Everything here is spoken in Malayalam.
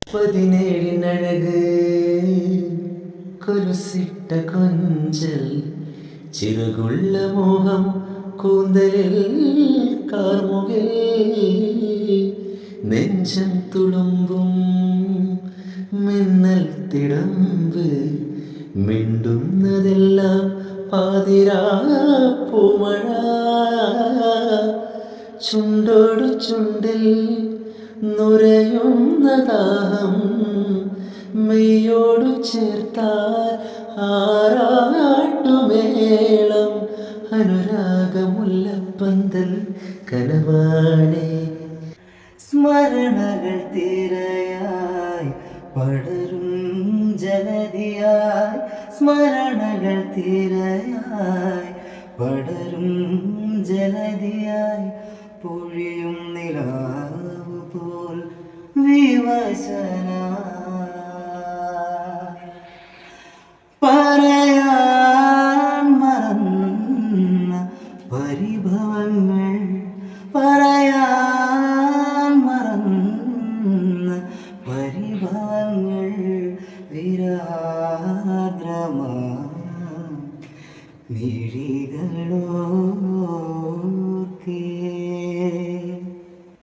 പതിനേഴിനഴക് കൊലുസിട്ട കൊഞ്ചൽ ചിറകുള്ള മോഹം കൂന്തലിൽ കാർമുകിൽ നെഞ്ചം തുളുമ്പും മിന്നൽ തിടമ്പ് മിണ്ടുന്നതെല്ലാം പാതിരാ പൂമഴ ചുണ്ടോടു ചുണ്ടിൽ നുരയുന്ന ദാഹം മെയ്യോടു ചേർത്താൽ ആറാട്ടുമേളം അനുരാഗമുല്ലപ്പന്തൽ കനവാണേ സ്മരണകൾ തിരയായി പടരും ജലധിയായി സ്മരണകൾ തിരയായി പടരും ജലധിയായി പൊഴിയും നിലാവ് പോൽ വിവശന പറയാൻ മറന്ന പരിഭവങ്ങൾ പറയാൻ മറന്ന പരിഭവങ്ങൾ വിരാദ്രമാ മിഴികളോ